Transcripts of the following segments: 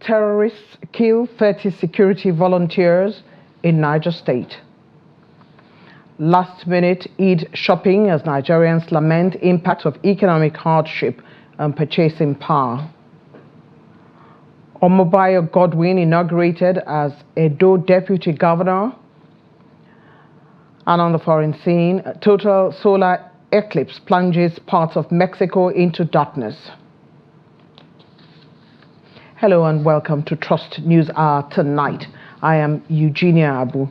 terrorists kill 30 security volunteers in Niger State. Last-minute Eid shopping as Nigerians lament impact of economic hardship and purchasing power. Omobayo Godwin inaugurated as Edo Deputy Governor. And on the foreign scene, a total solar eclipse plunges parts of Mexico into darkness. Hello and welcome to Trust News Hour tonight. I am Eugenia Abu.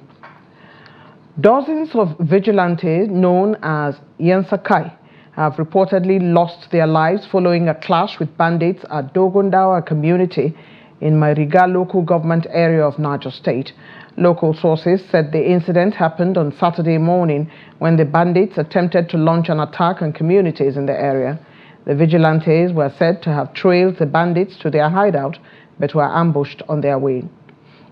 Dozens of vigilantes known as Yansakai have reportedly lost their lives following a clash with bandits at Dogondawa community in Mariga local government area of Niger State. Local sources said the incident happened on Saturday morning when the bandits attempted to launch an attack on communities in the area. The vigilantes were said to have trailed the bandits to their hideout but were ambushed on their way.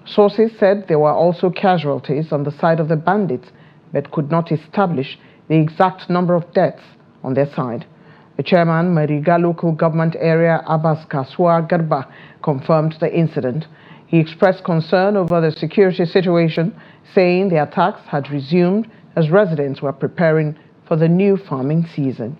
Sources said there were also casualties on the side of the bandits but could not establish the exact number of deaths on their side. The chairman, Mariga local government area Abbas Kaswa Garba, confirmed the incident. He expressed concern over the security situation, saying the attacks had resumed as residents were preparing for the new farming season.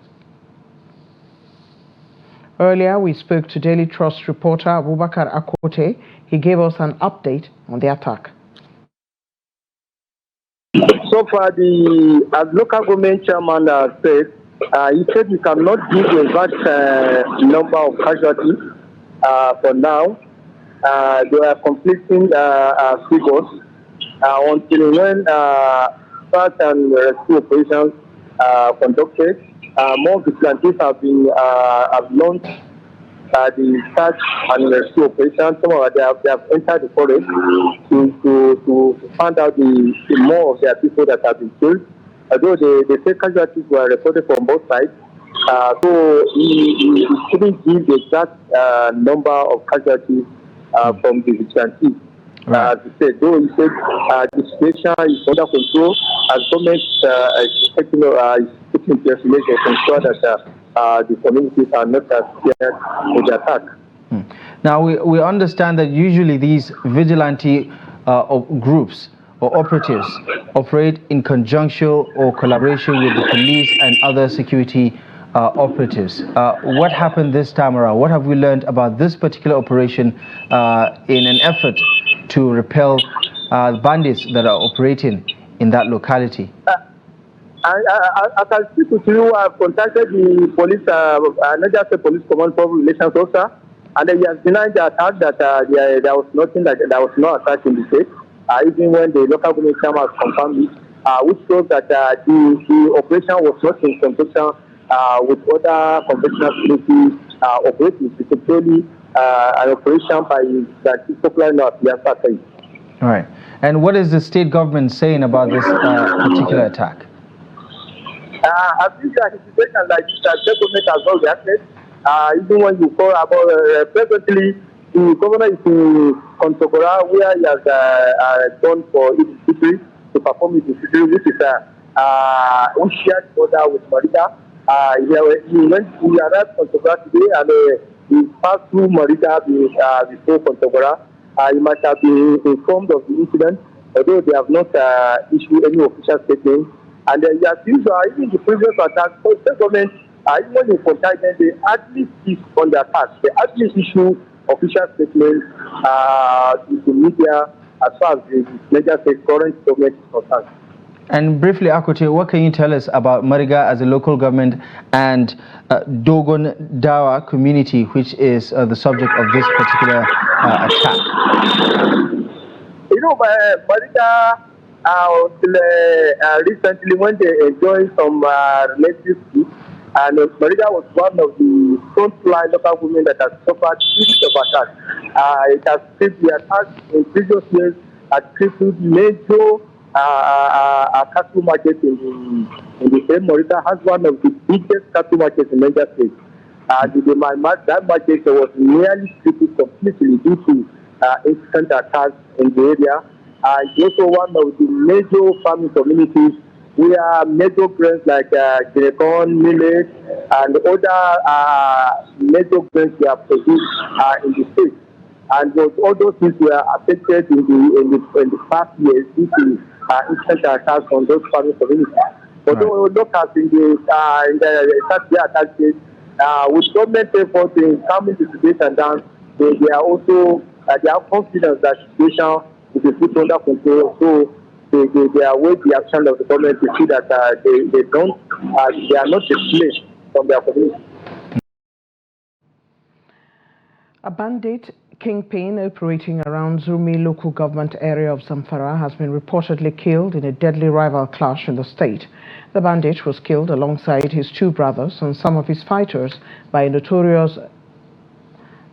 Earlier, we spoke to Daily Trust reporter Abubakar Akote. He gave us an update on the attack. So far, as local government chairman said, he said we cannot give the exact number of casualties for now. There are conflicting figures until when search and rescue operations conducted. More vigilantes have launched the search and rescue operation. Some of them they have entered the forest to find out the more of their people that have been killed. Although they say casualties were reported from both sides, so he couldn't give the exact number of casualties from the vigilantes. Right. He said the situation is under control, as government is taking place measures to ensure that the communities are not scared with the attack. Now, we understand that usually these vigilante groups or operatives operate in conjunction or collaboration with the police and other security operatives. What happened this time around? What have we learned about this particular operation in an effort to repel bandits that are operating in that locality? I can speak with you. I've contacted the police, Niger State Police Command Public Relations Officer, and he has denied the attack that there was nothing, that there was no attack in the state. Even when the local government chairman has confirmed it, which shows that the operation was not in conjunction with other conventional security operatives. It's purely an operation by the popular North Yansakai. All right. And what is the state government saying about this particular attack? I think that a situation like this, the government has not reacted. Even when you call about presently, the governor is in Kontogora, where he has gone for his victory to perform his victory, which is we shared order with Marita. He arrived in Kontogora today and he passed through Marita before Kontogora. He might have been informed of the incident, although they have not issued any official statement. And as usual, even the previous attack, the state government, even in contact, they hardly speak on the attack. They hardly issue official statements to the media as far as the Niger State current government is concerned. And briefly, Akote, what can you tell us about Mariga as a local government and Dogon Dawa community, which is the subject of this particular attack? You know, Mariga, recently when they enjoyed some relative peace, and Mariga was one of the frontline local government that has suffered series of attacks. It has faced the attacks in previous years, has crippled major cattle market in the same. Mariga has one of the biggest cattle markets in Niger State. That market was nearly crippled completely due to instant attacks in the area. It's also one of the major farming communities where major grains like corn, millet, and other major grains were produced in the state. and all those things were affected in the past years due to instant attacks on those farming communities. Although locals in the South attack case, with government efforts in calming the situation down, they are also they have confidence that the situation will be put under control. So they await the action of the government to see that they are not displaced from their community. A bandit kingpin operating around Zurmi local government area of Zamfara has been reportedly killed in a deadly rival clash in the state. The bandit was killed alongside his two brothers and some of his fighters by a notorious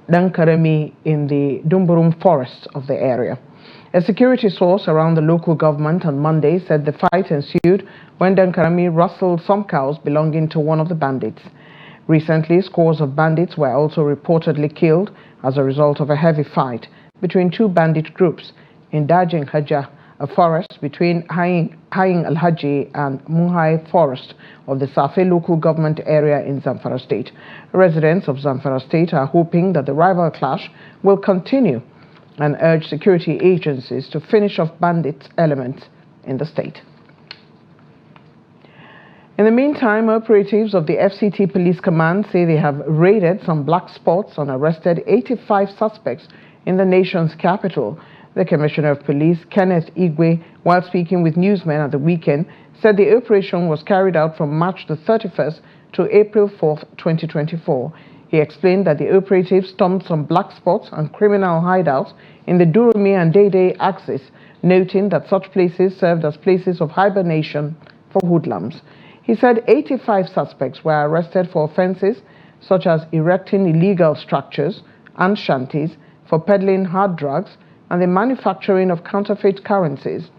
Dankaremi in the Dumburum forest of the area. A security source around the local government on Monday said the fight ensued when Dankaremi rustled some cows belonging to one of the bandits. Recently, scores of bandits were also reportedly killed as a result of a heavy fight between two bandit groups in Dajin Haja, a forest between Hayin Al-Haji and Munhai Forest of the Safe local government area in Zamfara State. Residents of Zamfara State are hoping that the rival clash will continue and urge security agencies to finish off bandit elements in the state. In the meantime, operatives of the FCT Police Command say they have raided some black spots and arrested 85 suspects in the nation's capital. The Commissioner of Police, Kenneth Igwe, while speaking with newsmen at the weekend, said the operation was carried out from March the 31st to April 4th, 2024. He explained that the operatives stormed some black spots and criminal hideouts in the Durumi and Dede axis, noting that such places served as places of hibernation for hoodlums. He said 85 suspects were arrested for offenses such as erecting illegal structures and shanties, for peddling hard drugs, and the manufacturing of counterfeit currencies.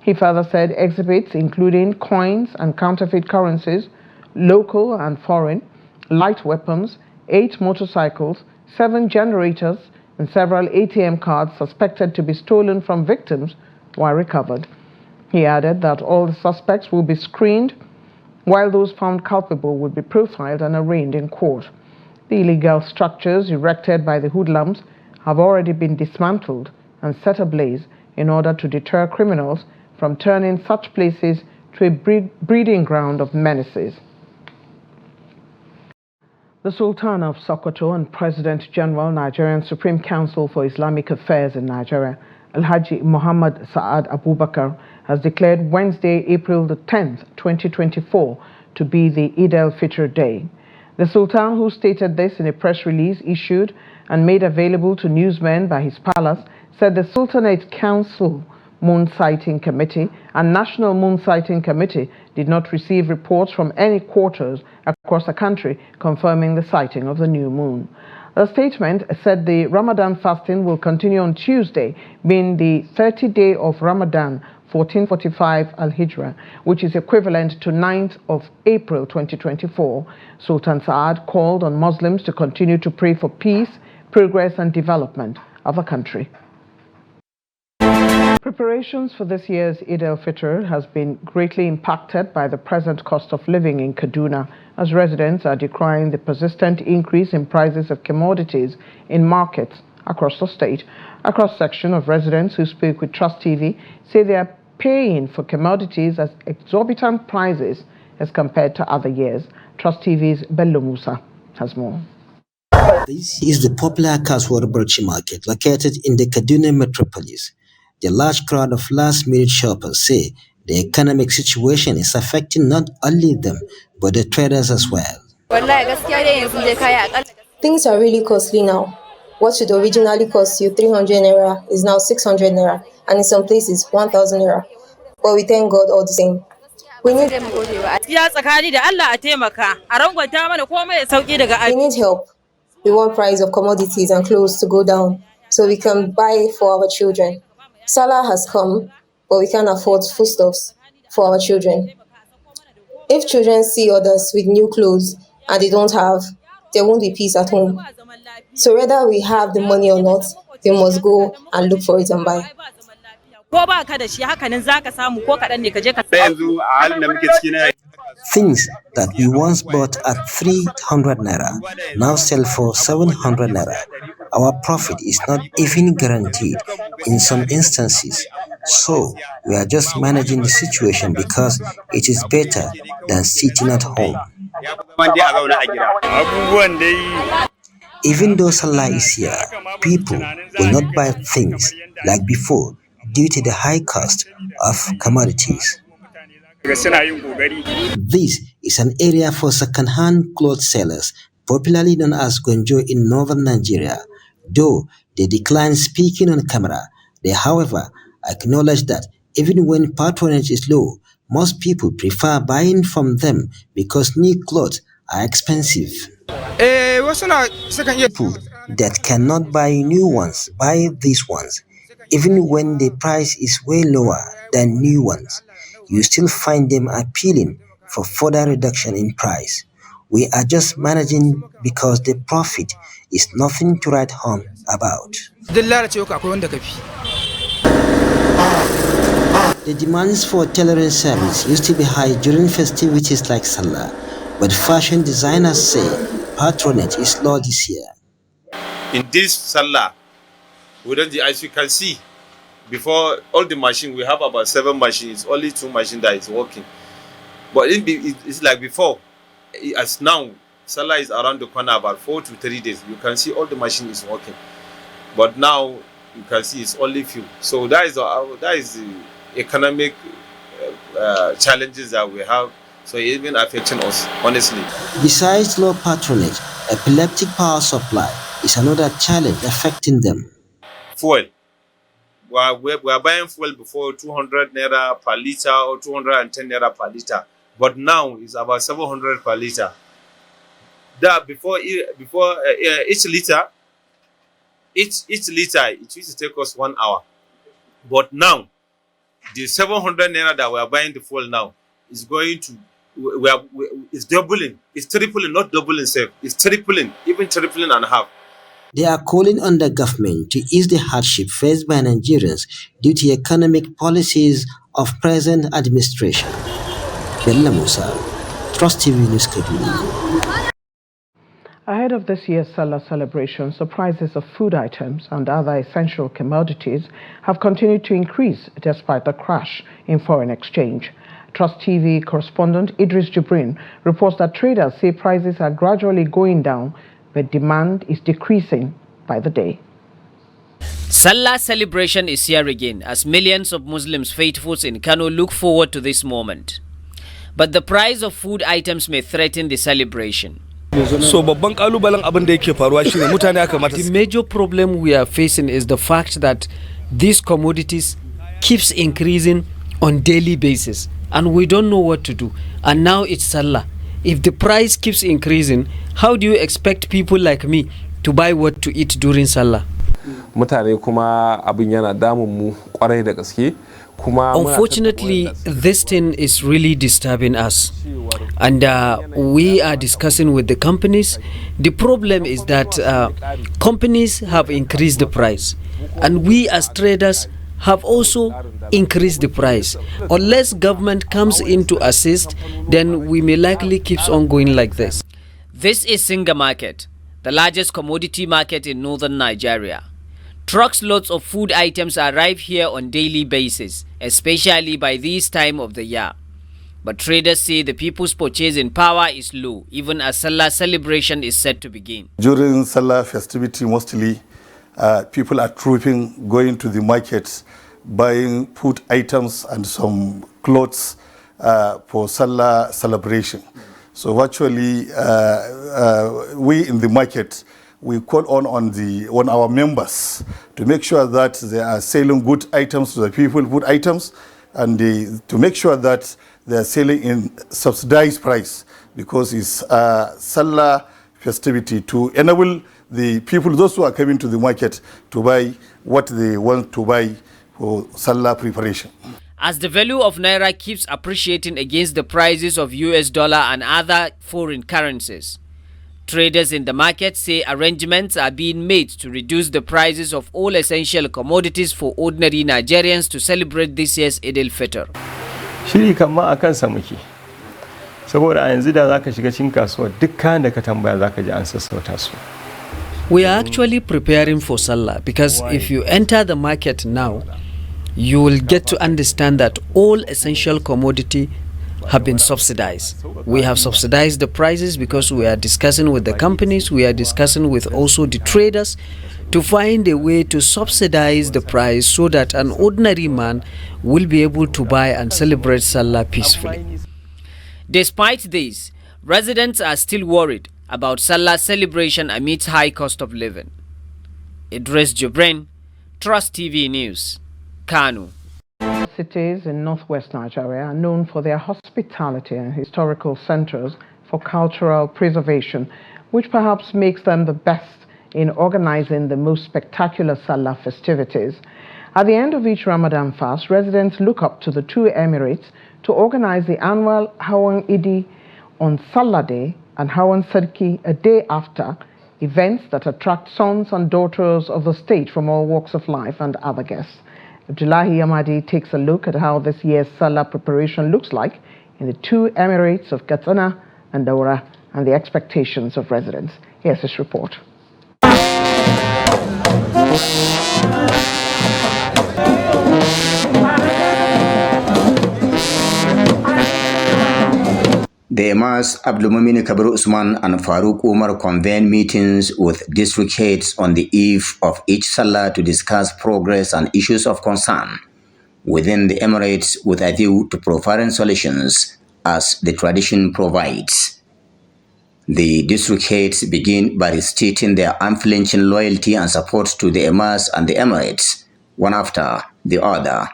He further said exhibits including coins and counterfeit currencies, local and foreign, light weapons, 8 motorcycles, 7 generators, and several ATM cards suspected to be stolen from victims were recovered. He added that all the suspects will be screened, while those found culpable would be profiled and arraigned in court. The illegal structures erected by the hoodlums have already been dismantled and set ablaze in order to deter criminals from turning such places to a breeding ground of menaces. The Sultan of Sokoto and President General, Nigerian Supreme Council for Islamic Affairs in Nigeria, Alhaji Muhammad Saad Abubakar, has declared Wednesday, April the 10th, 2024, to be the Eid al-Fitr Day. The Sultan, who stated this in a press release issued and made available to newsmen by his palace, said the Sultanate Council Moon Sighting Committee and National Moon Sighting Committee did not receive reports from any quarters across the country confirming the sighting of the new moon. The statement said the Ramadan fasting will continue on Tuesday, being the 30th day of Ramadan 1445 Al-Hijrah, which is equivalent to 9th of April 2024. Sultan Saad called on Muslims to continue to pray for peace, progress and development of the country. Preparations for this year's Eid al-Fitr has been greatly impacted by the present cost of living in Kaduna, as residents are decrying the persistent increase in prices of commodities in markets across the state. A cross-section of residents who spoke with Trust TV say they are paying for commodities at exorbitant prices as compared to other years. Trust TV's Bello Musa has more. This is the popular Kaswar Birchi market located in the Kaduna metropolis. The large crowd of last-minute shoppers say the economic situation is affecting not only them, but the traders as well. Things are really costly now. What should originally cost you 300 naira is now 600 naira, and in some places 1,000 naira. But we thank God all the same. We need help. We want price of commodities and clothes to go down so we can buy for our children. Salah has come, but we can't afford foodstuffs for our children. If children see others with new clothes and they don't have, there won't be peace at home. So whether we have the money or not, we must go and look for it and buy. Things that we once bought at 300 naira now sell for 700 naira. Our profit is not even guaranteed in some instances. So we are just managing the situation because it is better than sitting at home. Even though Salah is here, people will not buy things like before due to the high cost of commodities. This is an area for second-hand clothes sellers, popularly known as Gonjo in northern Nigeria. Though they decline speaking on camera, they, however, acknowledge that even when patronage is low, most people prefer buying from them because new clothes are expensive. People that cannot buy new ones buy these ones, even when the price is way lower than new ones. You still find them appealing for further reduction in price. We are just managing because the profit is nothing to write home about. The demands for tailoring service used to be high during festivities like Salah, but fashion designers say patronage is low this year. In this Salah, as you can see, before all the machines, we have about 7 machines, only 2 machines that is working. But it's like before, as now, Salah is around the corner about 4 to 3 days. You can see all the machines is working. But now, you can see it's only few. So that is the economic challenges that we have. So it's even affecting us, honestly. Besides low patronage, epileptic power supply is another challenge affecting them. Fuel. We are buying fuel before 200 naira per liter or 210 naira per liter. But now it's about 700 per liter. That before each liter, it used to take us 1 hour. But now, the 700 naira that we are buying the fuel now is going to, it's doubling, it's tripling, not doubling, it's tripling, even tripling and a half. They are calling on the government to ease the hardship faced by Nigerians due to economic policies of present administration. Bella Musa, Trust TV News Kaduna. Ahead of this year's Salah celebrations, the prices of food items and other essential commodities have continued to increase despite the crash in foreign exchange. Trust TV correspondent Idris Jibrin reports that traders say prices are gradually going down, but demand is decreasing by the day. Salah celebration is here again as millions of Muslims faithfuls in Kano look forward to this moment. But the price of food items may threaten the celebration. The major problem we are facing is the fact that these commodities keeps increasing on daily basis and we don't know what to do. And now it's Salah. If the price keeps increasing, how do you expect people like me to buy what to eat during Salah? Unfortunately, this thing is really disturbing us, and we are discussing with the companies. The problem is that companies have increased the price, and we as traders have also increased the price. Unless government comes in to assist, then we may likely keep on going like this. This is Singa Market, the largest commodity market in northern Nigeria. Trucks loads of food items arrive here on daily basis, especially by this time of the year. But traders say the people's purchasing power is low, even as Salah celebration is set to begin. During Salah festivity, mostly people are trooping, going to the markets, buying food items and some clothes for Salah celebration. So virtually, we in the market, we call on our members to make sure that they are selling good items to the people, good items, and to make sure that they are selling in subsidized price, because it's Salah festivity, to enable the people, those who are coming to the market, to buy what they want to buy for Salah preparation. As the value of Naira keeps appreciating against the prices of US dollar and other foreign currencies, traders in the market say arrangements are being made to reduce the prices of all essential commodities for ordinary Nigerians to celebrate this year's Eid al-Fitr. Shiri kama akan sa muke. Saboda a yanzu da zaka shiga cikin kasuwa duk kayan da ka tambaya zaka ji an sassauta su. We are actually preparing for Salah because if you enter the market now, you will get to understand that all essential commodity have been subsidized. We have subsidized the prices because we are discussing with the companies, we are discussing with also the traders to find a way to subsidize the price so that an ordinary man will be able to buy and celebrate Salah peacefully. Despite this, residents are still worried about Salah celebration amidst high cost of living. Idris Jibrin, Trust TV News, Kano. Cities in northwest Nigeria are known for their hospitality and historical centers for cultural preservation, which perhaps makes them the best in organizing the most spectacular Salah festivities. At the end of each Ramadan fast, residents look up to the two emirates to organize the annual Hawan Idi on Salah Day and Hawan Sadki a day after, events that attract sons and daughters of the state from all walks of life and other guests. Abdullahi Amadi takes a look at how this year's Salah preparation looks like in the two emirates of Katsina and Daura and the expectations of residents. Here's his report. The Emirs Abdulmumin Kabir Usman and Farooq Umar convened meetings with district heads on the eve of each Salah to discuss progress and issues of concern within the Emirates with a view to providing solutions as the tradition provides. The district heads begin by restating their unflinching loyalty and support to the Emirs and the Emirates, one after the other.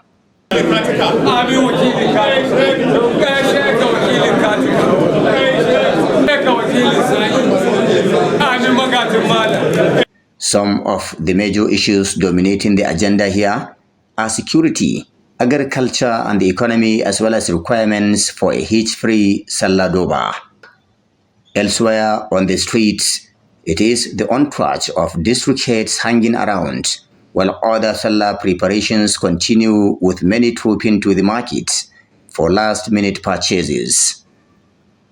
Some of the major issues dominating the agenda here are security, agriculture and the economy, as well as requirements for a hitch-free Salah Doba. Elsewhere on the streets, it is the entourage of district heads hanging around, while other Salah preparations continue with many trooping to the market for last-minute purchases.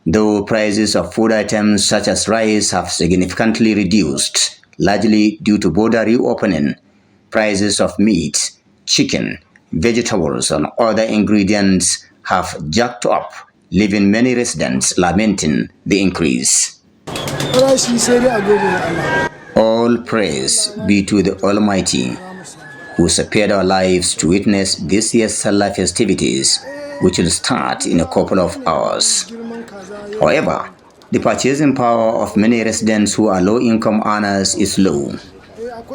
Though prices of food items such as rice have significantly reduced, largely due to border reopening, prices of meat, chicken, vegetables and other ingredients have jacked up, leaving many residents lamenting the increase. All praise be to the Almighty, who spared our lives to witness this year's Salah festivities, which will start in a couple of hours. However, the purchasing power of many residents who are low-income earners is low,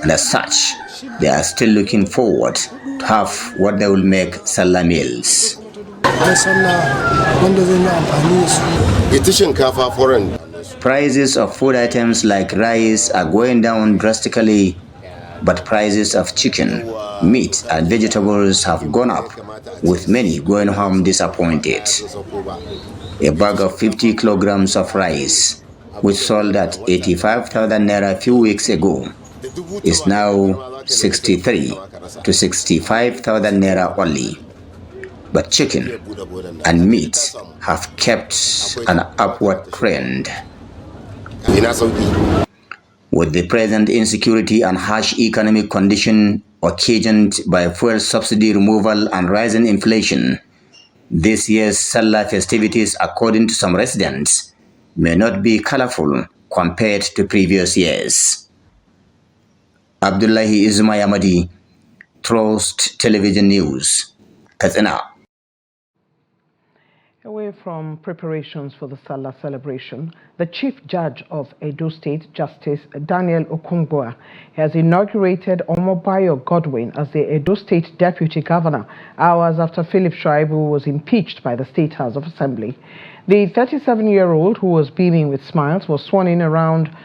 and as such, they are still looking forward to have what they will make Salah meals. Prices of food items like rice are going down drastically, but prices of chicken, meat and vegetables have gone up, with many going home disappointed. A bag of 50 kilograms of rice, which sold at 85,000 naira a few weeks ago, is now 63 to 65,000 naira only. But chicken and meat have kept an upward trend. With the present insecurity and harsh economic condition occasioned by fuel subsidy removal and rising inflation, this year's Salah festivities, according to some residents, may not be colorful compared to previous years. Abdullahi Amadi, Trust Television News, Katsina. Away from preparations for the Salah celebration, the Chief Judge of Edo State, Justice Daniel Okungboa, has inaugurated Omobayo Godwin as the Edo State Deputy Governor, hours after Philip Shuaibu was impeached by the State House of Assembly. The 37-year-old, who was beaming with smiles, was sworn in around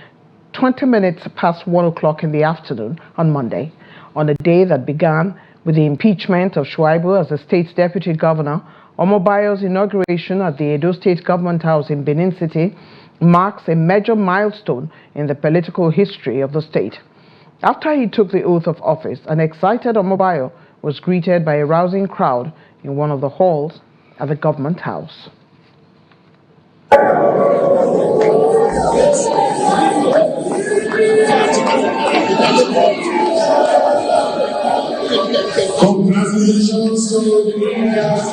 20 minutes past 1 o'clock in the afternoon on Monday. On a day that began with the impeachment of Shuaibu as the state's Deputy Governor, Omobayo's inauguration at the Edo State Government House in Benin City marks a major milestone in the political history of the state. After he took the oath of office, an excited Omobayo was greeted by a rousing crowd in one of the halls at the Government House. Congratulations to the Indians.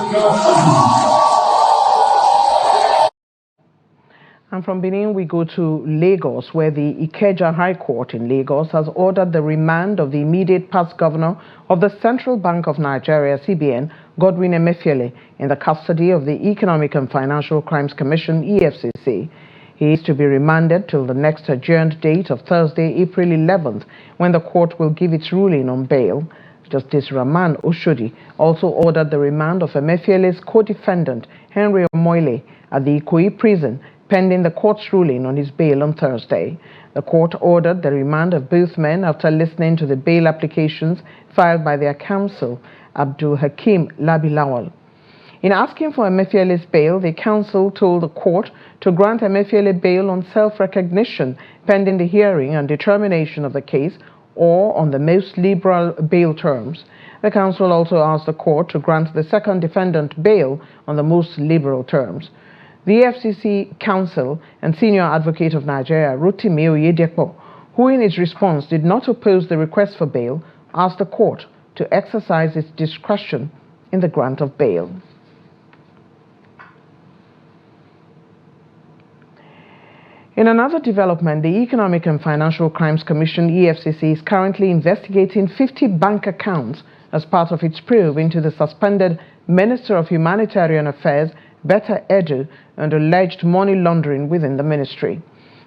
And from Benin, we go to Lagos, where the Ikeja High Court in Lagos has ordered the remand of the immediate past governor of the Central Bank of Nigeria, CBN, Godwin Emefiele, in the custody of the Economic and Financial Crimes Commission, EFCC. He is to be remanded till the next adjourned date of Thursday, April 11th, when the court will give its ruling on bail. Justice Rahman Oshodi also ordered the remand of Emefiele's co-defendant, Henry Omoile, at the Ikoyi prison, pending the court's ruling on his bail on Thursday. The court ordered the remand of both men after listening to the bail applications filed by their counsel, Abdul Hakim Labilawal. In asking for Emefiele's bail, the counsel told the court to grant Emefiele bail on self-recognition, pending the hearing and determination of the case, or on the most liberal bail terms. The counsel also asked the court to grant the second defendant bail on the most liberal terms. The FCC counsel and senior advocate of Nigeria, Rotimi Oyedepo, who in his response did not oppose the request for bail, asked the court to exercise its discretion in the grant of bail. In another development, the Economic and Financial Crimes Commission, EFCC, is currently investigating 50 bank accounts as part of its probe into the suspended Minister of Humanitarian Affairs, Betta Edu, and alleged money laundering within the ministry.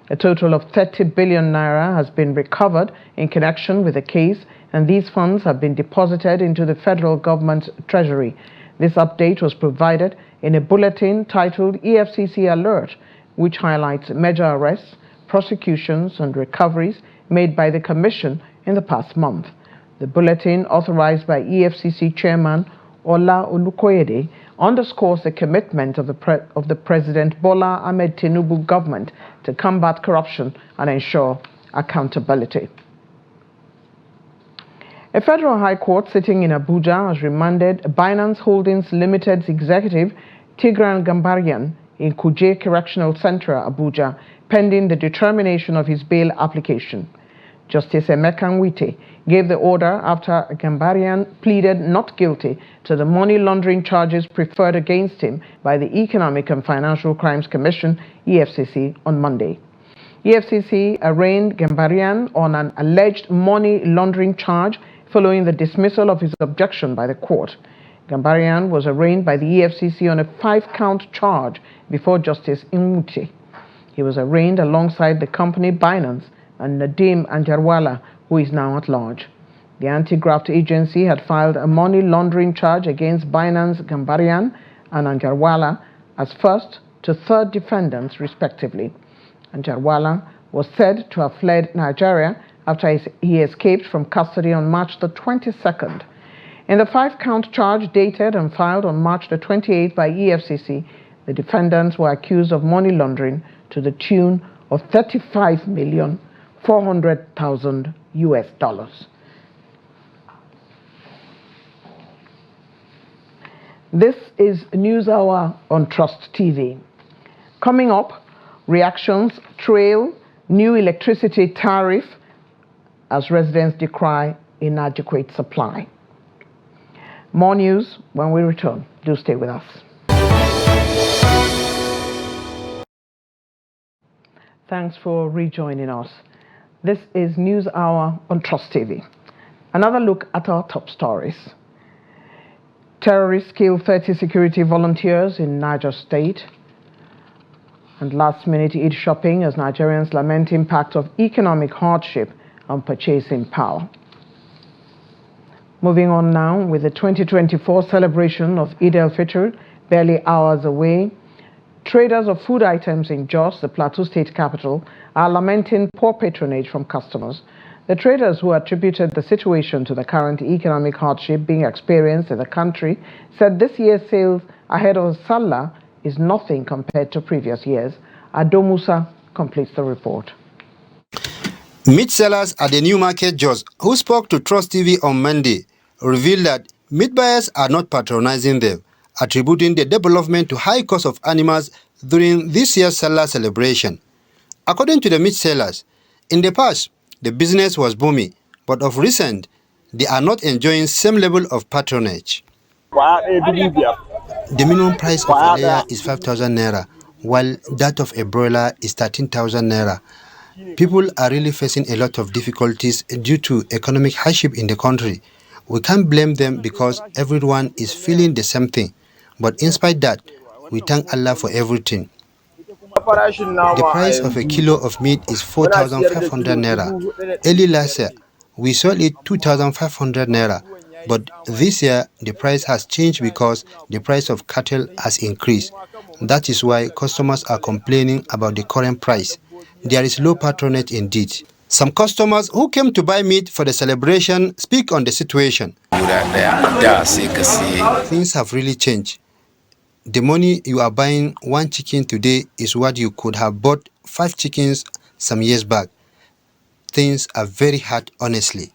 A total of 30 billion naira has been recovered in connection with the case, and these funds have been deposited into the federal government's treasury. This update was provided in a bulletin titled EFCC Alert, which highlights major arrests, prosecutions, and recoveries made by the Commission in the past month. The bulletin, authorized by EFCC Chairman Ola Olukoyede, underscores the commitment of the President Bola Ahmed Tinubu government to combat corruption and ensure accountability. A federal high court sitting in Abuja has remanded Binance Holdings Limited's executive Tigran Gambarian in Kuje Correctional Center, Abuja, pending the determination of his bail application. Justice Emeka Nwite gave the order after Gambarian pleaded not guilty to the money laundering charges preferred against him by the Economic and Financial Crimes Commission, EFCC, on Monday. EFCC arraigned Gambarian on an alleged money laundering charge following the dismissal of his objection by the court. Gambarian was arraigned by the EFCC on a 5-count charge before Justice Nwite. He was arraigned alongside the company Binance and Nadeem Anjarwala, who is now at large. The anti-graft agency had filed a money laundering charge against Binance, Gambarian, and Anjarwala as first to third defendants, respectively. Anjarwala was said to have fled Nigeria after he escaped from custody on March the 22nd. In the 5-count charge dated and filed on March the 28th by EFCC, the defendants were accused of money laundering to the tune of $35,400,000 US. This is News Hour on Trust TV. Coming up, reactions trail new electricity tariff as residents decry inadequate supply. More news when we return. Do stay with us. Thanks for rejoining us. This is News Hour on Trust TV. Another look at our top stories. Terrorists kill 30 security volunteers in Niger State. And last-minute Eid shopping as Nigerians lament impact of economic hardship on purchasing power. Moving on now with the 2024 celebration of Eid al-Fitr, barely hours away. Traders of food items in Jos, the Plateau State capital, are lamenting poor patronage from customers. The traders, who attributed the situation to the current economic hardship being experienced in the country, said this year's sales ahead of Salah is nothing compared to previous years. Ado Musa completes the report. Meat sellers at the New Market Jos, who spoke to Trust TV on Monday, revealed that meat buyers are not patronizing them, attributing the development to high cost of animals during this year's Salah celebration. According to the meat sellers, in the past, the business was booming, but of recent, they are not enjoying same level of patronage. The minimum price of a layer is 5,000 naira, while that of a broiler is 13,000 naira. People are really facing a lot of difficulties due to economic hardship in the country. We can't blame them because everyone is feeling the same thing. But in spite that, we thank Allah for everything. The price of a kilo of meat is 4,500 naira. Early last year, we sold it 2,500 naira. But this year, the price has changed because the price of cattle has increased. That is why customers are complaining about the current price. There is low patronage indeed. Some customers who came to buy meat for the celebration speak on the situation. Things have really changed. The money you are buying one chicken today is what you could have bought 5 chickens some years back. Things are very hard, honestly.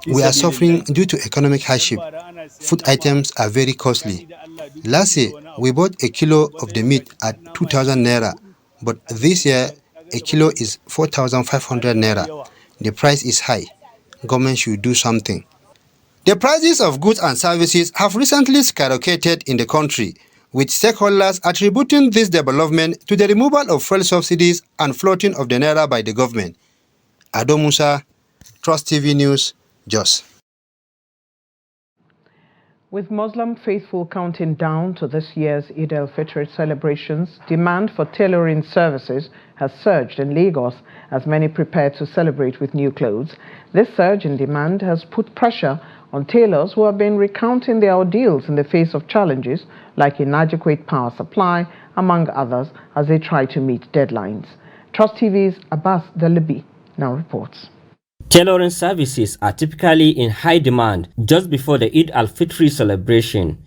We are suffering due to economic hardship. Food items are very costly. Last year, we bought a kilo of the meat at 2,000 naira, but this year, a kilo is 4,500 naira. The price is high. Government should do something. The prices of goods and services have recently skyrocketed in the country, with stakeholders attributing this development to the removal of fuel subsidies and floating of the naira by the government. Ado Musa, Trust TV News, Jos. With Muslim faithful counting down to this year's Eid al-Fitr celebrations, demand for tailoring services has surged in Lagos as many prepare to celebrate with new clothes. This surge in demand has put pressure on tailors who have been recounting their ordeals in the face of challenges like inadequate power supply, among others, as they try to meet deadlines. Trust TV's Abbas Dalibi now reports. Tailoring services are typically in high demand just before the Eid al-Fitr celebration.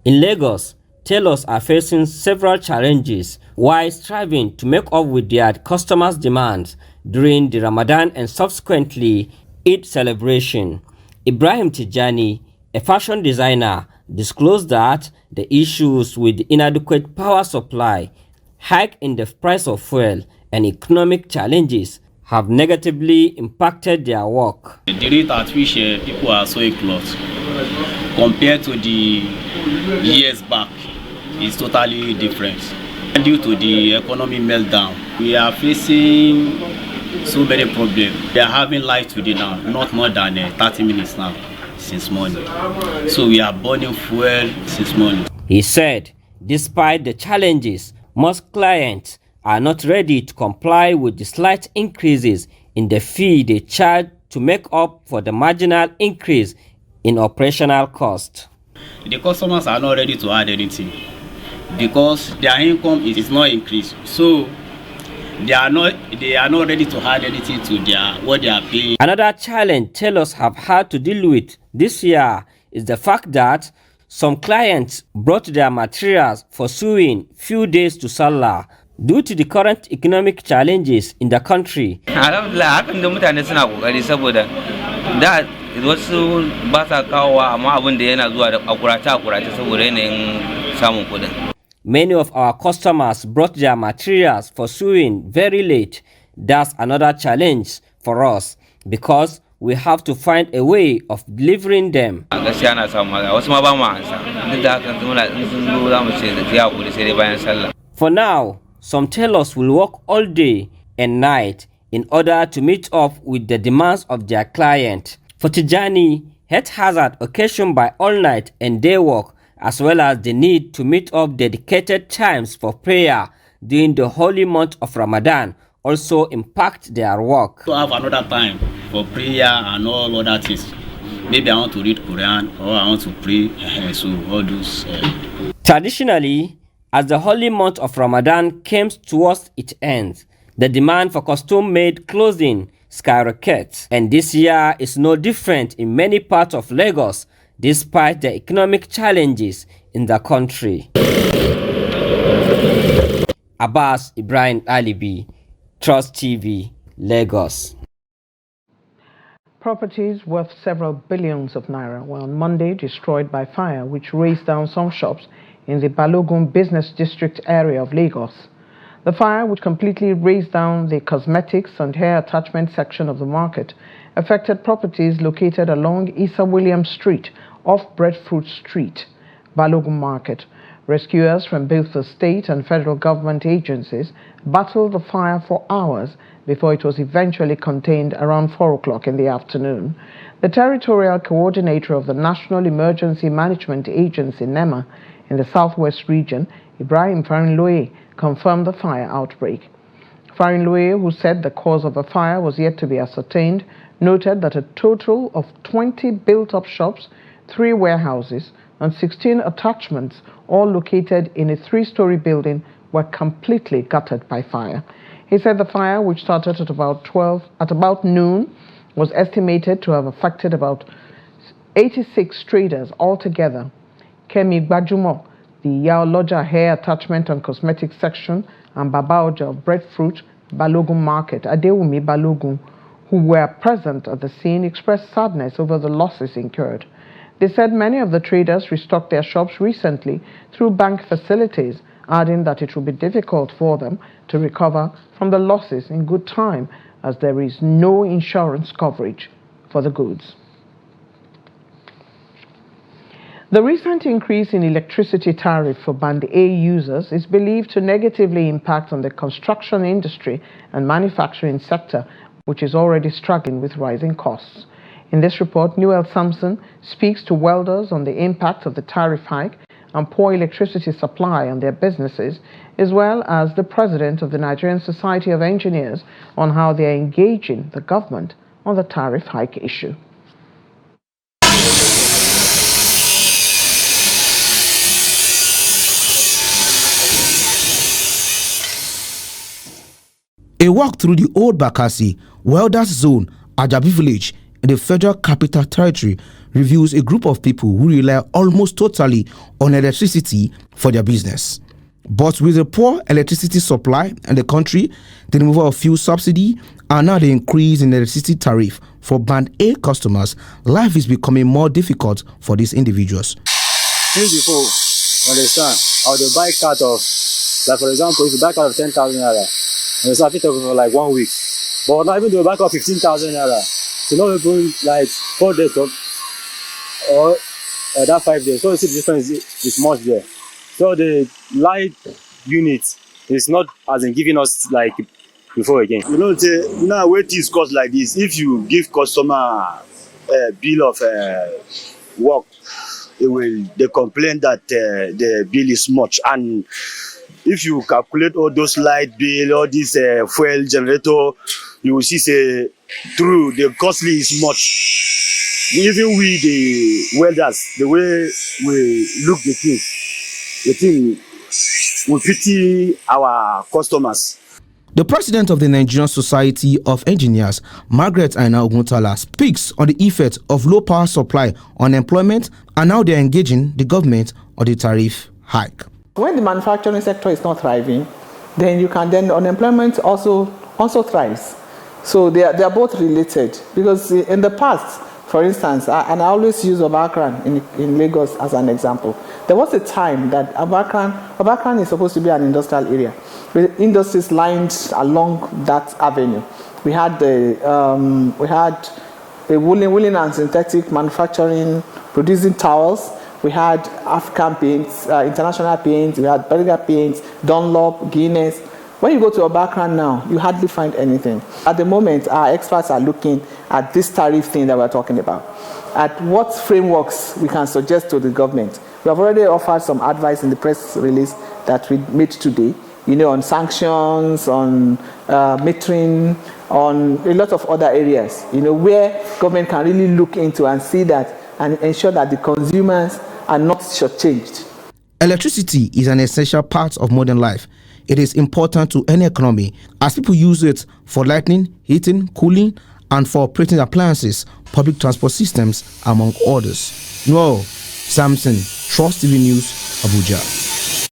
In Lagos, tailors are facing several challenges while striving to make up with their customers' demands during the Ramadan and subsequently Eid celebration. Ibrahim Tijani, a fashion designer, disclosed that the issues with the inadequate power supply, hike in the price of fuel, and economic challenges have negatively impacted their work. The rate at which people are sewing clothes compared to the years back is totally different. Due to the economy meltdown, we are facing so many problems. We are having light today now, not more than 30 minutes now since morning. So we are burning fuel since morning. He said, despite the challenges, most clients are not ready to comply with the slight increases in the fee they charge to make up for the marginal increase in operational cost. The customers are not ready to add anything because their income is not increased. So they are not ready to add anything to what they are paying. Another challenge tailors have had to deal with this year is the fact that some clients brought their materials for sewing few days to Salah. Due to the current economic challenges in the country, many of our customers brought their materials for sewing very late. That's another challenge for us because we have to find a way of delivering them. For now, some tailors will work all day and night in order to meet up with the demands of their client. For Tijani, health hazard occasioned by all night and day work, as well as the need to meet up dedicated times for prayer during the holy month of Ramadan, also impact their work. To have another time for prayer and all other things. Maybe I want to read Quran or I want to pray. So all those. Traditionally, as the holy month of Ramadan came towards its end, the demand for custom-made clothing skyrockets, and this year is no different in many parts of Lagos, despite the economic challenges in the country. Abbas Ibrahim Alibi, Trust TV, Lagos. Properties worth several billions of naira were on Monday destroyed by fire, which razed down some shops in the Balogun Business District area of Lagos. The fire, which completely razed down the cosmetics and hair attachment section of the market, affected properties located along Issa Williams Street off Breadfruit Street, Balogun Market. Rescuers from both the state and federal government agencies battled the fire for hours before it was eventually contained around 4 o'clock in the afternoon. The territorial coordinator of the National Emergency Management Agency, NEMA, in the southwest region, Ibrahim Farinloye, confirmed the fire outbreak. Farinloye, who said the cause of the fire was yet to be ascertained, noted that a total of 20 built-up shops, 3 warehouses, and 16 attachments, all located in a 3-story building, were completely gutted by fire. He said the fire, which started at about noon, was estimated to have affected about 86 traders altogether. Kemi Gbajumo, the Yaoloja hair attachment and cosmetics section, and Babaoja of Breadfruit, Balogun Market, Adewumi Balogun, who were present at the scene, expressed sadness over the losses incurred. They said many of the traders restocked their shops recently through bank facilities, adding that it will be difficult for them to recover from the losses in good time, as there is no insurance coverage for the goods. The recent increase in electricity tariff for Band A users is believed to negatively impact on the construction industry and manufacturing sector, which is already struggling with rising costs. In this report, Newell Sampson speaks to welders on the impact of the tariff hike and poor electricity supply on their businesses, as well as the president of the Nigerian Society of Engineers on how they are engaging the government on the tariff hike issue. A walk through the old Bakassi Welders Zone, Ajabi Village, in the Federal Capital Territory reveals a group of people who rely almost totally on electricity for their business. But with the poor electricity supply in the country, the removal of fuel subsidy, and now the increase in electricity tariff for Band A customers, life is becoming more difficult for these individuals. Since before, understand, how they buy cut of, like for example, if you buy cut of 10,000 naira, and it's not fit for like 1 week. But not even do a buy cut of 15,000 naira. So not even like 4 days or that 5 days. So you see the difference is much there. So the light unit is not as in giving us like before again. You know, now where things cost like this, if you give customer a bill of work, they complain that the bill is much. And if you calculate all those light bill, all this fuel generator, you will see say through the costly is much. Even we the welders, the way we look the thing we pity our customers. The president of the Nigerian Society of Engineers, Margaret Aina Oguntala, speaks on the effect of low power supply on employment and how they are engaging the government on the tariff hike. When the manufacturing sector is not thriving, then unemployment also thrives. So they are both related, because in the past, for instance, and I always use Obakran in Lagos as an example. There was a time that Obakran is supposed to be an industrial area, with industries lined along that avenue. We had the woolen and synthetic manufacturing, producing towels. We had African paints, international paints. We had Berger paints, Dunlop, Guinness. When you go to Obakran now, you hardly find anything. At the moment, our experts are looking at this tariff thing that we're talking about, at what frameworks we can suggest to the government. We have already offered some advice in the press release that we made today, on sanctions, on metering, on a lot of other areas, where government can really look into and see that and ensure that the consumers are not shortchanged. Electricity is an essential part of modern life. It is important to any economy as people use it for lighting, heating, cooling, and for operating appliances, public transport systems, among others. Noel Samson, Trust TV News, Abuja.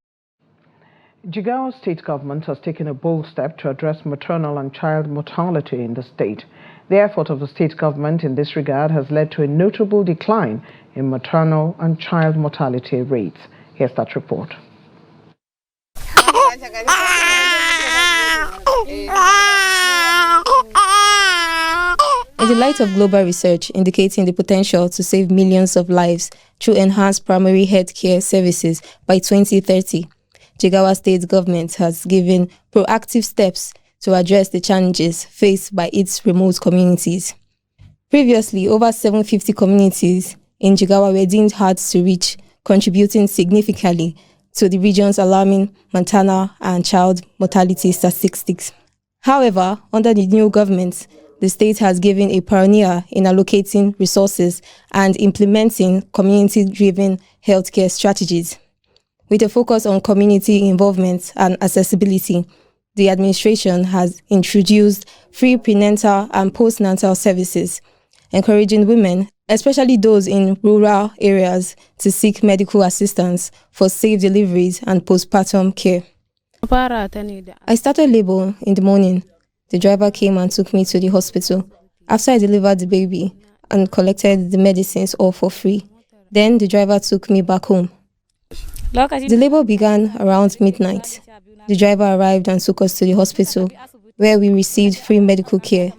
Jigawa state government has taken a bold step to address maternal and child mortality in the state. The effort of the state government in this regard has led to a notable decline in maternal and child mortality rates. Here's that report. In the light of global research indicating the potential to save millions of lives through enhanced primary health care services by 2030, Jigawa State government has given proactive steps to address the challenges faced by its remote communities. Previously, over 750 communities in Jigawa were deemed hard to reach, contributing significantly to the region's alarming maternal and child mortality statistics. However, under the new government, the state has given a pioneer in allocating resources and implementing community-driven healthcare strategies. With a focus on community involvement and accessibility, the administration has introduced free prenatal and postnatal services, encouraging women, especially those in rural areas, to seek medical assistance for safe deliveries and postpartum care. I started labor in the morning. The driver came and took me to the hospital. After I delivered the baby and collected the medicines all for free, then the driver took me back home. The labor began around midnight. The driver arrived and took us to the hospital, where we received free medical care.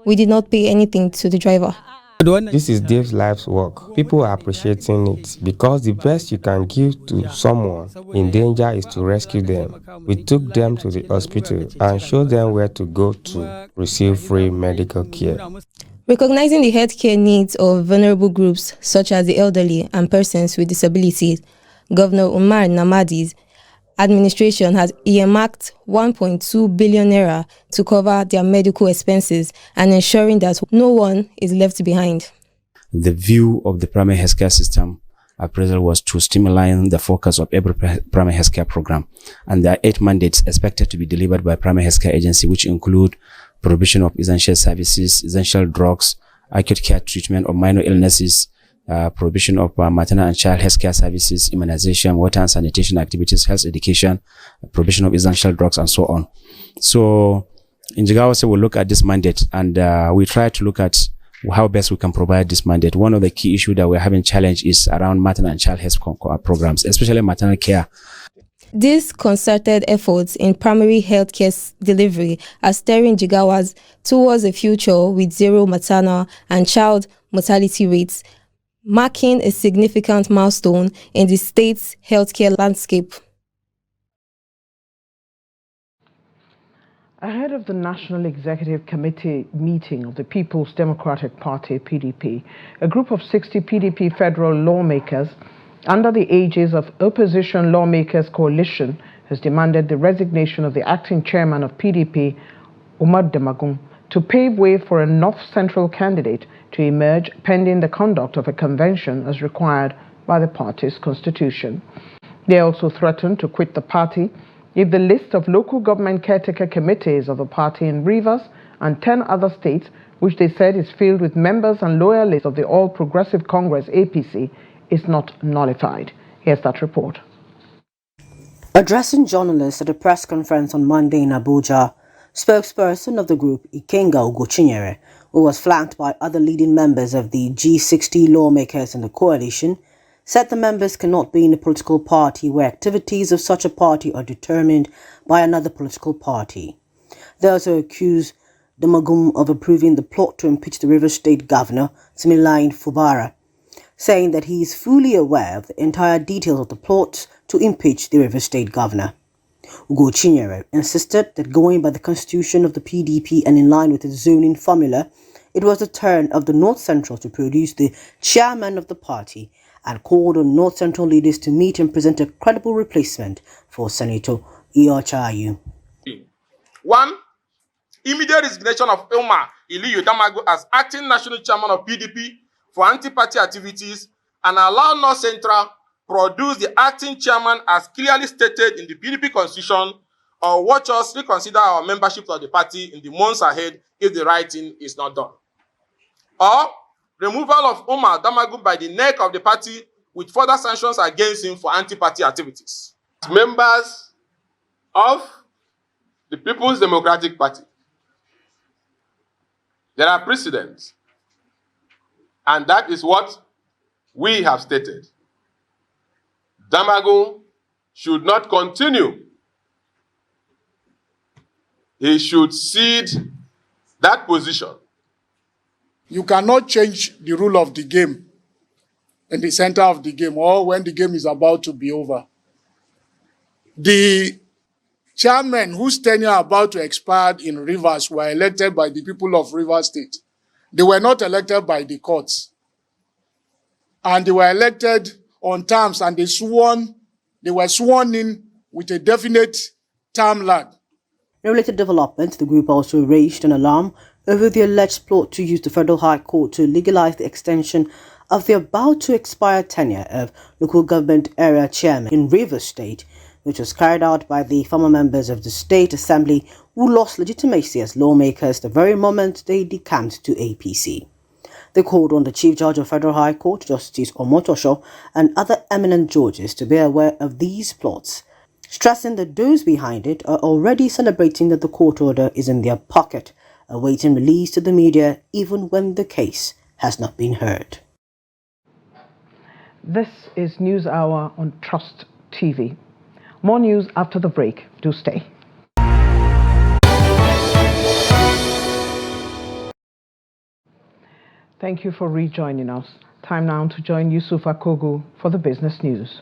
We did not pay anything to the driver. This is Dave's life's work. People are appreciating it because the best you can give to someone in danger is to rescue them. We took them to the hospital and showed them where to go to receive free medical care. Recognizing the healthcare needs of vulnerable groups such as the elderly and persons with disabilities, Governor Umar Namadi's administration has earmarked 1.2 billion naira to cover their medical expenses and ensuring that no one is left behind. The view of the primary healthcare system appraisal was to streamline the focus of every primary healthcare program, and there are 8 mandates expected to be delivered by primary healthcare agency, which include provision of essential services, essential drugs, acute care treatment of minor illnesses, provision of maternal and child health care services, immunization, water and sanitation activities, health education, provision of essential drugs, and so on. So in Jigawa, we'll look at this mandate and we try to look at how best we can provide this mandate. One of the key issues that we're having challenge is around maternal and child health programs, especially maternal care. These concerted efforts in primary healthcare delivery are steering Jigawas towards a future with zero maternal and child mortality rates, marking a significant milestone in the state's healthcare landscape. Ahead of the National Executive Committee meeting of the People's Democratic Party, PDP, a group of 60 PDP federal lawmakers under the aegis of Opposition Lawmakers Coalition has demanded the resignation of the acting chairman of PDP, Umar Damagum, to pave way for a North Central candidate to emerge pending the conduct of a convention as required by the party's constitution. They also threatened to quit the party if the list of local government caretaker committees of the party in Rivers and 10 other states, which they said is filled with members and loyalists of the All Progressive Congress APC, is not nullified. Here's that report. Addressing journalists at a press conference on Monday in Abuja, spokesperson of the group, Ikenga Ugochinyere, who was flanked by other leading members of the G60 lawmakers in the coalition, said the members cannot be in a political party where activities of such a party are determined by another political party. They also accused Damagum of approving the plot to impeach the Rivers State Governor, Timileyin Fubara, saying that he is fully aware of the entire details of the plots to impeach the Rivers State Governor. Ugochinyere insisted that going by the constitution of the PDP and in line with its zoning formula, it was the turn of the North Central to produce the chairman of the party and called on North Central leaders to meet and present a credible replacement for Senator Iochayu. 1. Immediate resignation of Umar Iliyu Damagu as acting national chairman of PDP for anti-party activities and allow North Central produce the acting chairman as clearly stated in the PDP constitution, or watch us reconsider our membership of the party in the months ahead if the right thing is not done. Or removal of Umar Damagu by the neck of the party with further sanctions against him for anti-party activities. As members of the People's Democratic Party, there are precedents, and that is what we have stated. Damagu should not continue he should cede that position. You cannot change the rule of the game in the center of the game or when the game is about to be over. The chairmen whose tenure about to expire in Rivers were elected by the people of Rivers State. They were not elected by the courts. And they were elected on terms and they were sworn in with a definite term lag. In a related development, the group also raised an alarm over the alleged plot to use the Federal High Court to legalize the extension of the about-to-expire tenure of local government area chairman in Rivers State, which was carried out by the former members of the State Assembly who lost legitimacy as lawmakers the very moment they decamped to APC. They called on the Chief Judge of Federal High Court, Justice Omotosho, and other eminent judges to be aware of these plots, stressing that those behind it are already celebrating that the court order is in their pocket, awaiting release to the media even when the case has not been heard. This is News Hour on Trust TV. More news after the break. Do stay. Thank you for rejoining us. Time now to join Yusuf Akogu for the business news.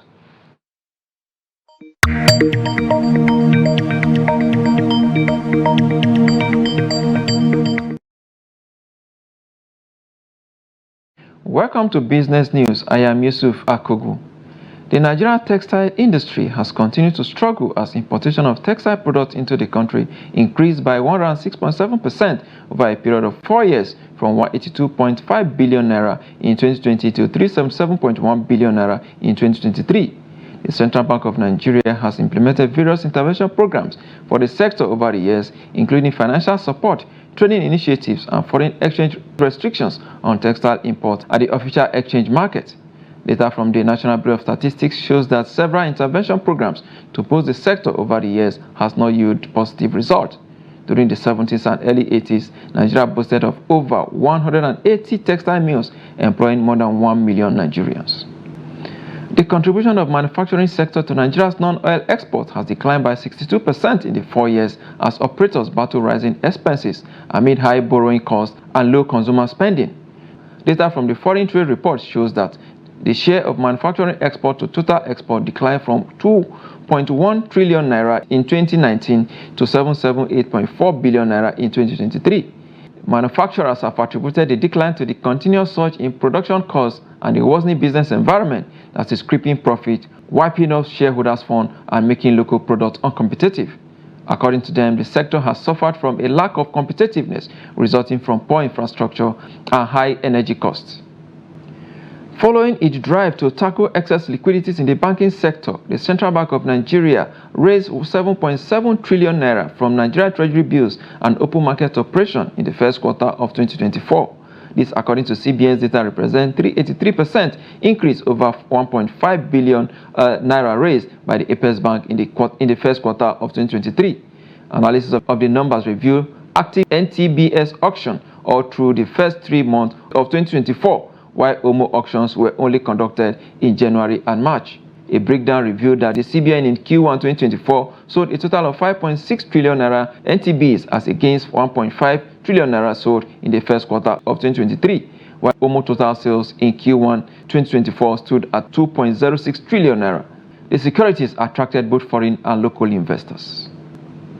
Welcome to Business News. I am Yusuf Akogu. The Nigerian textile industry has continued to struggle as importation of textile products into the country increased by 106.7% over a period of 4 years from 182.5 billion naira in 2020 to 377.1 billion naira in 2023. The Central Bank of Nigeria has implemented various intervention programs for the sector over the years, including financial support, training initiatives, and foreign exchange restrictions on textile imports at the official exchange market. Data from the National Bureau of Statistics shows that several intervention programs to boost the sector over the years has not yielded positive results. During the 70s and early 80s, Nigeria boasted of over 180 textile mills employing more than 1 million Nigerians. The contribution of manufacturing sector to Nigeria's non-oil exports has declined by 62% in the 4 years as operators battle rising expenses amid high borrowing costs and low consumer spending. Data from the Foreign Trade Report shows that the share of manufacturing export to total export declined from 2.1 trillion naira in 2019 to 778.4 billion naira in 2023. Manufacturers have attributed the decline to the continuous surge in production costs and the worsening business environment that is creeping profit, wiping off shareholders' funds, and making local products uncompetitive. According to them, the sector has suffered from a lack of competitiveness resulting from poor infrastructure and high energy costs. Following its drive to tackle excess liquidities in the banking sector, the Central Bank of Nigeria raised 7.7 trillion naira from Nigeria Treasury bills and open market operation in the first quarter of 2024. This, according to CBN's data, represents 383% increase over 1.5 billion naira raised by the Apex Bank in the first quarter of 2023. Analysis of the numbers reveal active NTBS auction all through the first 3 months of 2024. While OMO auctions were only conducted in January and March. A breakdown revealed that the CBN in Q1 2024 sold a total of 5.6 trillion naira NTBs as against 1.5 trillion naira sold in the first quarter of 2023, while OMO total sales in Q1 2024 stood at 2.06 trillion naira. The securities attracted both foreign and local investors.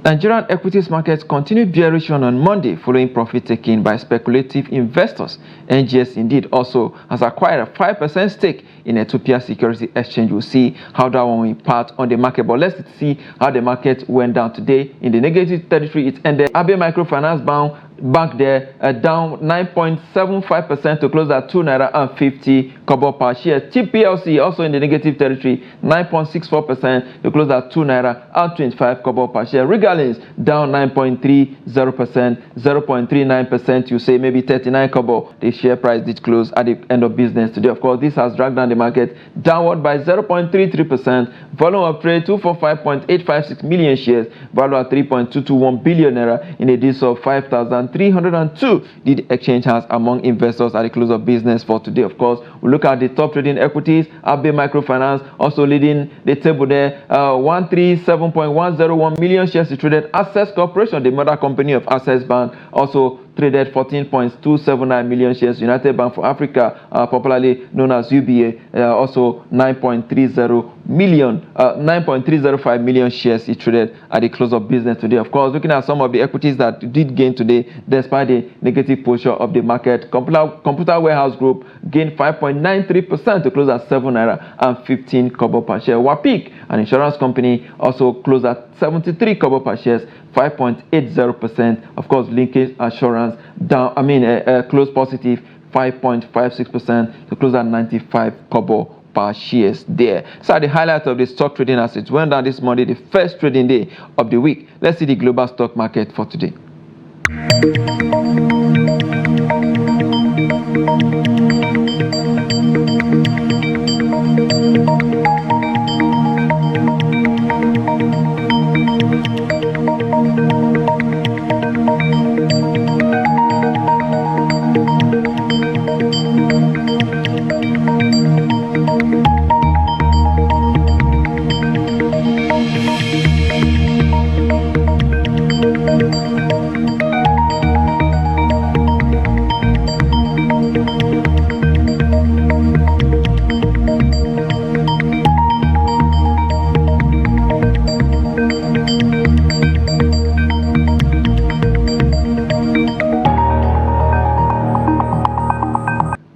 Nigerian equities markets continued bearish on Monday following profit-taking by speculative investors. NGS indeed also has acquired a 5% stake in Ethiopia Security Exchange. We'll see how that one will impact on the market. But let's see how the market went down today. In the negative territory, it ended. Abe Microfinance Bank there down 9.75% to close at 2 naira and 50 kobo per share. TIP PLC also in the negative territory, 9.64% to close at 2 naira and 25 kobo per share. Regalins down 9.30%, 0.39%. You say maybe 39 kobo. The share price did close at the end of business today. Of course, this has dragged down the market downward by 0.33%. Volume of trade 245.856 million shares. Value at 3.221 billion naira in a deal of 5,000. 1,302 the exchange has among investors at the close of business for today. Of course, we look at the top trading equities. Abe Microfinance also leading the table there. 137.101 million shares traded. Access Corporation, the mother company of Access Bank, also traded 14.279 million shares. United Bank for Africa, popularly known as UBA, also 9.305 million shares it traded at the close of business today. Of course, looking at some of the equities that did gain today, despite the negative posture of the market, Computer Warehouse Group gained 5.93% to close at 7 naira and 15 kobo per share. Wapik, an insurance company, also closed at 73 kobo per share, 5.80%. Of course, Linkage Assurance down, closed positive 5.56% to close at 95 kobo per shares there. So the highlight of the stock trading as it went down this Monday, the first trading day of the week. Let's see the global stock market for today.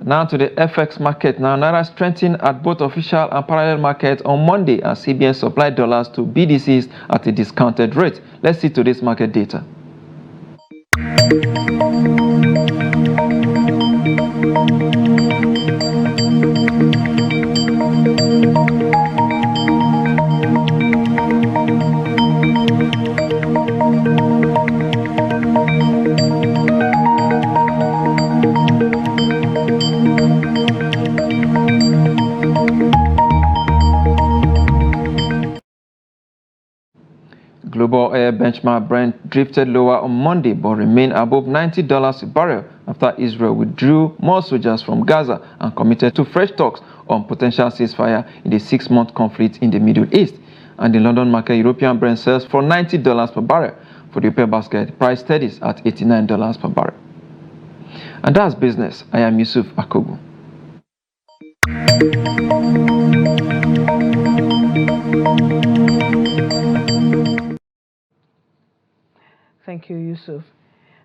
Now to the FX market. Now, Naira strengthened at both official and parallel markets on Monday as CBN supplied dollars to BDCs at a discounted rate. Let's see today's market data. Global oil benchmark Brent drifted lower on Monday but remained above $90 a barrel after Israel withdrew more soldiers from Gaza and committed to fresh talks on potential ceasefire in the 6-month conflict in the Middle East. And in London market, European Brent sells for $90 per barrel. For the oil basket, price steadies at $89 per barrel. And that's business. I am Yusuf Akogu. Thank you, Yusuf.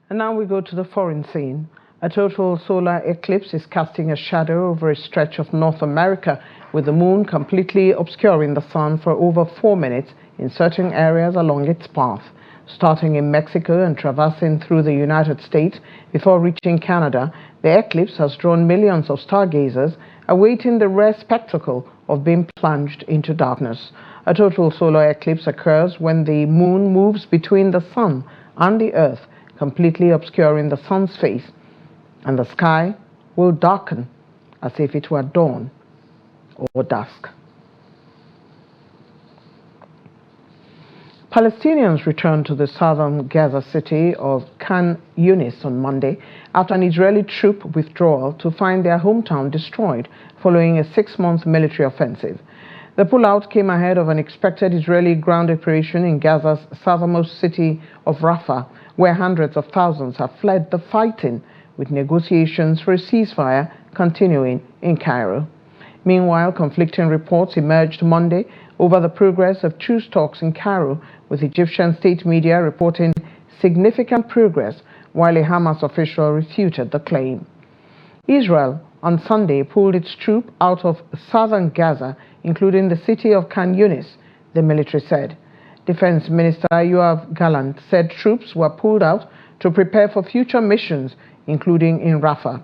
And now we go to the foreign scene. A total solar eclipse is casting a shadow over a stretch of North America, with the moon completely obscuring the sun for over 4 minutes in certain areas along its path, starting in Mexico and traversing through the United States before reaching Canada. The eclipse has drawn millions of stargazers awaiting the rare spectacle of being plunged into darkness. A total solar eclipse occurs when the moon moves between the sun and the earth, completely obscuring the sun's face, and the sky will darken as if it were dawn or dusk. Palestinians returned to the southern Gaza city of Khan Yunis on Monday after an Israeli troop withdrawal to find their hometown destroyed following a 6-month military offensive. The pullout came ahead of an expected Israeli ground operation in Gaza's southernmost city of Rafah, where hundreds of thousands have fled the fighting, with negotiations for a ceasefire continuing in Cairo. Meanwhile, conflicting reports emerged Monday over the progress of truce talks in Cairo, with Egyptian state media reporting significant progress, while a Hamas official refuted the claim. Israel on Sunday pulled its troops out of southern Gaza, including the city of Khan Yunis, the military said. Defense Minister Yoav Gallant said troops were pulled out to prepare for future missions, including in Rafah.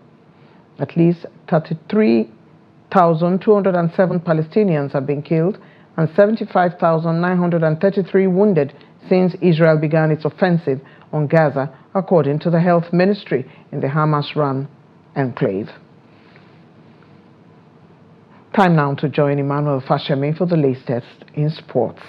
At least 33,207 Palestinians have been killed and 75,933 wounded since Israel began its offensive on Gaza, according to the health ministry in the Hamas-run enclave. Time now to join Emmanuel Fashemi for the latest in sports.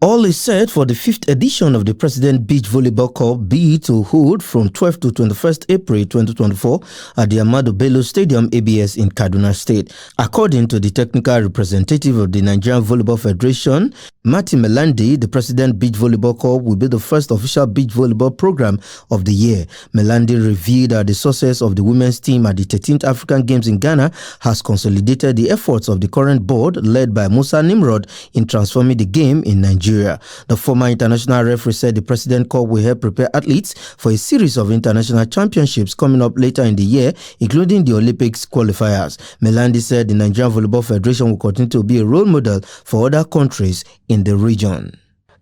All is set for the 5th edition of the President Beach Volleyball Cup B to hold from 12th to 21st April 2024 at the Ahmadu Bello Stadium ABS in Kaduna State. According to the technical representative of the Nigerian Volleyball Federation, Martin Melandi, the President Beach Volleyball Cup will be the first official beach volleyball program of the year. Melandi revealed that the success of the women's team at the 13th African Games in Ghana has consolidated the efforts of the current board led by Musa Nimrod in transforming the game in Nigeria. The former international referee said the President Cup will help prepare athletes for a series of international championships coming up later in the year, including the Olympics qualifiers. Melandi said the Nigerian Volleyball Federation will continue to be a role model for other countries in the region.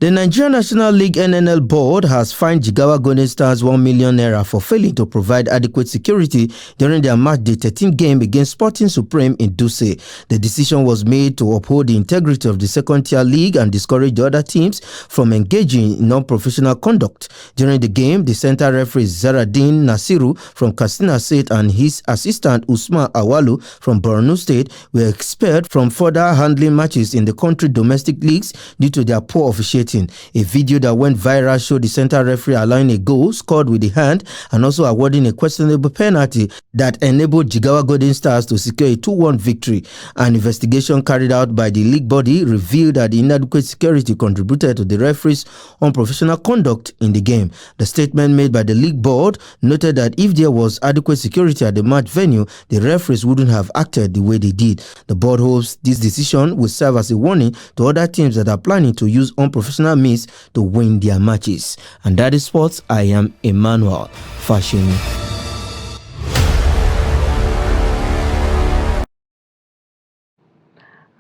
The Nigerian National League NNL board has fined Jigawa Golden Stars 1 million naira for failing to provide adequate security during their match day 13 game against Sporting Supreme in Dutse. The decision was made to uphold the integrity of the second-tier league and discourage the other teams from engaging in non-professional conduct. During the game, the center referee Zaradin Nasiru from Katsina State and his assistant Usman Awalu from Borno State were expelled from further handling matches in the country domestic leagues due to their poor officiating. A video that went viral showed the center referee allowing a goal scored with the hand and also awarding a questionable penalty that enabled Jigawa Golden Stars to secure a 2-1 victory. An investigation carried out by the league body revealed that the inadequate security contributed to the referee's unprofessional conduct in the game. The statement made by the league board noted that if there was adequate security at the match venue, the referees wouldn't have acted the way they did. The board hopes this decision will serve as a warning to other teams that are planning to use unprofessional means to win their matches. And that is sports. I am Emmanuel Fashion.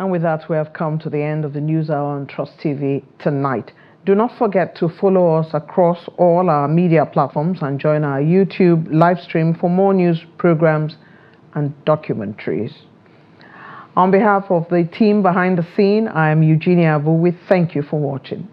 And with that, we have come to the end of the News Hour on Trust TV tonight. Do not forget to follow us across all our media platforms and join our YouTube live stream for more news programs and documentaries. On behalf of the team behind the scene, I am Eugenia Abu. We thank you for watching.